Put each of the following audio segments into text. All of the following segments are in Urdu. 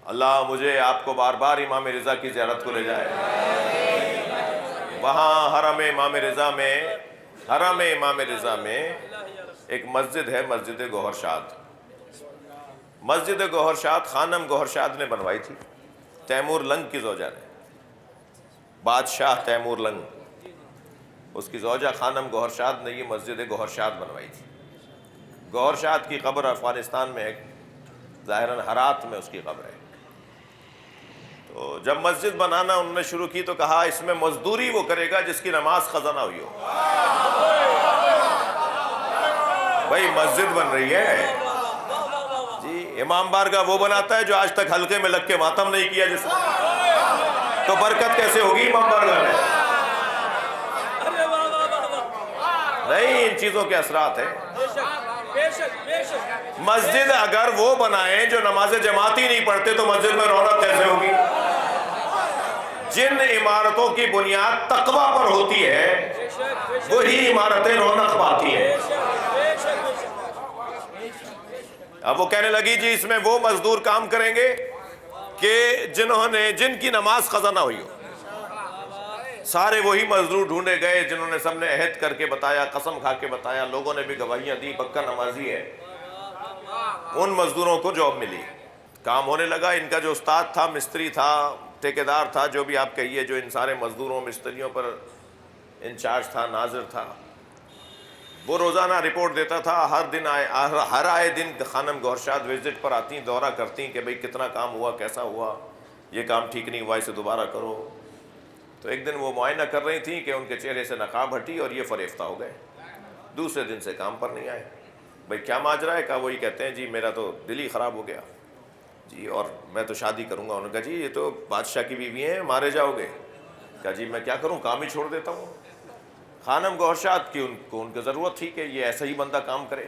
اللہ مجھے آپ کو بار بار امام رضا کی زیارت کو لے جائے. وہاں حرم امام رضا میں ایک مسجد ہے، مسجد گوہر شاد. مسجد گوہر شاد خانم گوہر شاد نے بنوائی تھی، تیمور لنگ کی زوجہ نے. بادشاہ تیمور لنگ، اس کی زوجہ خانم گوہر شاد نے یہ مسجد گوہر شاد بنوائی تھی. گوہر شاد کی قبر افغانستان میں ہے، ظاہراً ہرات میں اس کی قبر ہے. تو جب مسجد بنانا انہوں نے شروع کی تو کہا اس میں مزدوری وہ کرے گا جس کی نماز قضا نہ ہوئی ہو. بھائی مسجد بن رہی ہے جی، امام بارگاہ وہ بناتا ہے جو آج تک حلقے میں لگ کے ماتم نہیں کیا جس نے، تو برکت کیسے ہوگی امام بارگاہ میں؟ نہیں، ان چیزوں کے اثرات ہیں. مسجد اگر وہ بنائیں جو نماز جماعتی نہیں پڑھتے تو مسجد میں رونق کیسے ہوگی؟ جن عمارتوں کی بنیاد تقویٰ پر ہوتی ہے وہی عمارتیں رونق پاتی ہیں. اب وہ کہنے لگی جی اس میں وہ مزدور کام کریں گے کہ جن کی نماز قضا نہ ہوئی ہو. سارے وہی مزدور ڈھونڈے گئے جنہوں نے سب نے عہد کر کے بتایا، قسم کھا کے بتایا، لوگوں نے بھی گواہیاں دی پکا نمازی ہے. ان مزدوروں کو جاب ملی، کام ہونے لگا. ان کا جو استاد تھا، مستری تھا، ٹھیکیدار تھا، جو بھی آپ کہیے، جو ان سارے مزدوروں مستریوں پر انچارج تھا، ناظر تھا، وہ روزانہ رپورٹ دیتا تھا. ہر آئے دن خانم گوہر شاد وزٹ پر آتی، دورہ کرتی کہ بھئی کتنا کام ہوا، کیسا ہوا، یہ کام ٹھیک نہیں ہوا، اسے دوبارہ کرو. تو ایک دن وہ معائنہ کر رہی تھیں کہ ان کے چہرے سے نقاب ہٹی اور یہ فریفتہ ہو گئے. دوسرے دن سے کام پر نہیں آئے. بھئی کیا ماجرا ہے؟ کہا وہی کہتے ہیں جی میرا تو دل ہی خراب ہو گیا جی، اور میں تو شادی کروں گا. انہوں نے کہا جی یہ تو بادشاہ کی بیوی ہیں، مارے جاؤ گے. کہا جی میں کیا کروں، کام ہی چھوڑ دیتا ہوں. خانم گوہر شاد کی ان کو ضرورت تھی کہ یہ ایسا ہی بندہ کام کرے.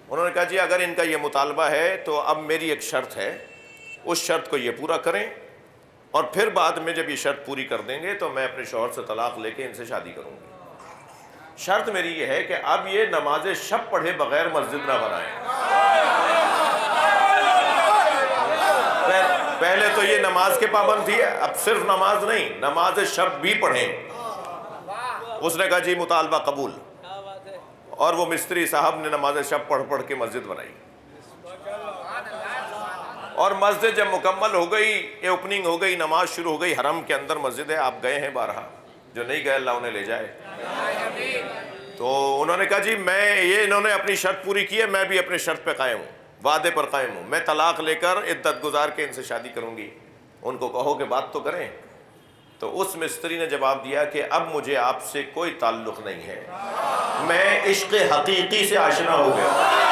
انہوں نے کہا جی اگر ان کا یہ مطالبہ ہے تو اب میری ایک شرط ہے، اس شرط کو یہ پورا کریں اور پھر بعد میں جب یہ شرط پوری کر دیں گے تو میں اپنے شوہر سے طلاق لے کے ان سے شادی کروں گی. شرط میری یہ ہے کہ اب یہ نماز شب پڑھے بغیر مسجد نہ بنائیں. پہلے تو یہ نماز کے پابند تھی، اب صرف نماز نہیں، نماز شب بھی پڑھیں. اس نے کہا جی مطالبہ قبول. اور وہ مستری صاحب نے نماز شب پڑھ کے مسجد بنائی. اور مسجد جب مکمل ہو گئی، اوپننگ ہو گئی، نماز شروع ہو گئی. حرم کے اندر مسجد ہے، آپ گئے ہیں بارہا، جو نہیں گئے اللہ انہیں لے جائے. تو انہوں نے کہا جی انہوں نے اپنی شرط پوری کی ہے، میں بھی اپنے شرط پہ قائم ہوں، وعدے پر قائم ہوں. میں طلاق لے کر عدت گزار کے ان سے شادی کروں گی. ان کو کہو کہ بات تو کریں. تو اس مستری نے جواب دیا کہ اب مجھے آپ سے کوئی تعلق نہیں ہے، میں عشق حقیقی سے آشنا ہو گیا.